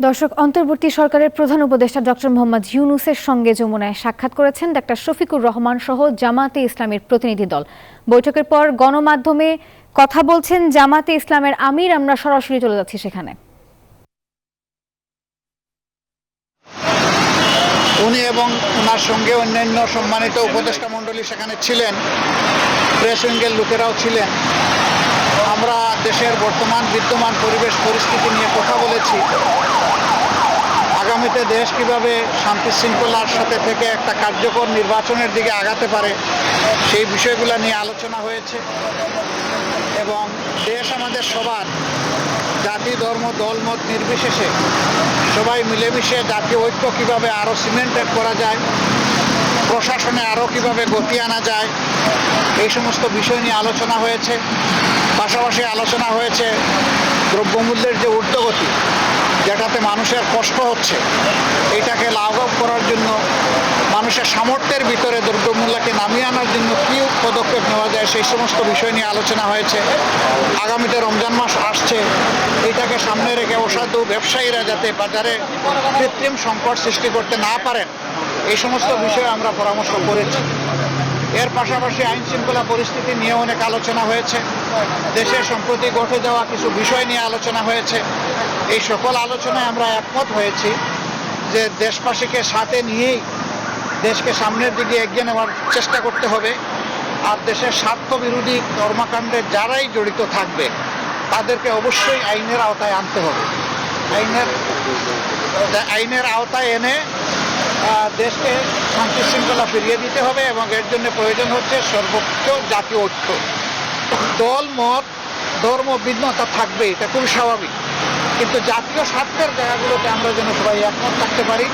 দর্শক, অন্তর্বর্তী সরকারের প্রধান উপদেষ্টা ডক্টর মোহাম্মদ ইউনূসের সঙ্গে যমুনায় সাক্ষাৎ করেছেন ডাক্তার শফিকুর রহমান সহ জামাতে ইসলামের প্রতিনিধি দল। বৈঠকের পর গণমাধ্যমে কথা বলছেন জামাতে ইসলামের আমির। আমরা সরাসরি চলে যাচ্ছি সেখানে। উনি এবং ওনার সঙ্গে অন্যান্য সম্মানিত উপদেষ্টা মণ্ডলী সেখানে ছিলেন, প্রেস উইঙ্গের লোকেরাও ছিলেন। আমরা দেশের বর্তমান বিদ্যমান পরিবেশ পরিস্থিতি নিয়ে কথা বলেছি। আগামীতে দেশ কিভাবে শান্তি শৃঙ্খলার সাথে থেকে একটা কার্যকর নির্বাচনের দিকে আগাতে পারে সেই বিষয়গুলো নিয়ে আলোচনা হয়েছে। এবং দেশ আমাদের সবার, জাতি ধর্ম দলমত নির্বিশেষে সবাই মিলেমিশে জাতীয় ঐক্য কীভাবে আরও সিমেন্টেড করা যায়, প্রশাসনে আরও কীভাবে গতি আনা যায়, এই সমস্ত বিষয় নিয়ে আলোচনা হয়েছে। পাশাপাশি আলোচনা হয়েছে দ্রব্যমূল্যের যে ঊর্ধ্বগতি, যেটাতে মানুষের কষ্ট হচ্ছে, এইটাকে লাঘব করার জন্য মানুষের সামর্থ্যের ভিতরে দ্রব্যমূল্যকে নামিয়ে আনার জন্য কী পদক্ষেপ নেওয়া যায় সেই সমস্ত বিষয় নিয়ে আলোচনা হয়েছে। আগামীতে রমজান মাস আসছে, এইটাকে সামনে রেখে অসাধু ব্যবসায়ীরা যাতে বাজারে কৃত্রিম সংকট সৃষ্টি করতে না পারেন এই সমস্ত বিষয়ে আমরা পরামর্শ করেছি। এর পাশাপাশি আইন শৃঙ্খলা পরিস্থিতি নিয়ে অনেক আলোচনা হয়েছে। দেশে সম্প্রতি ঘটে যাওয়া কিছু বিষয় নিয়ে আলোচনা হয়েছে। এই সকল আলোচনায় আমরা একমত হয়েছি যে দেশবাসীকে সাথে নিয়েই দেশকে সামনের দিকে এগিয়ে নেওয়ার চেষ্টা করতে হবে। আর দেশের স্বার্থ বিরোধী কর্মকাণ্ডে যারাই জড়িত থাকবে তাদেরকে অবশ্যই আইনের আওতায় আনতে হবে। আইনের আওতায় এনে দেশকে শান্তি শৃঙ্খলা ফিরিয়ে দিতে হবে এবং এর জন্য প্রয়োজন হচ্ছে সর্বোচ্চ জাতীয় ঐক্য। দল মত ধর্ম ভিন্নতা থাকবে, এটা খুবই স্বাভাবিক, কিন্তু জাতীয় স্বার্থের জায়গাগুলোতে আমরা যেন সবাই একমত থাকতে পারি।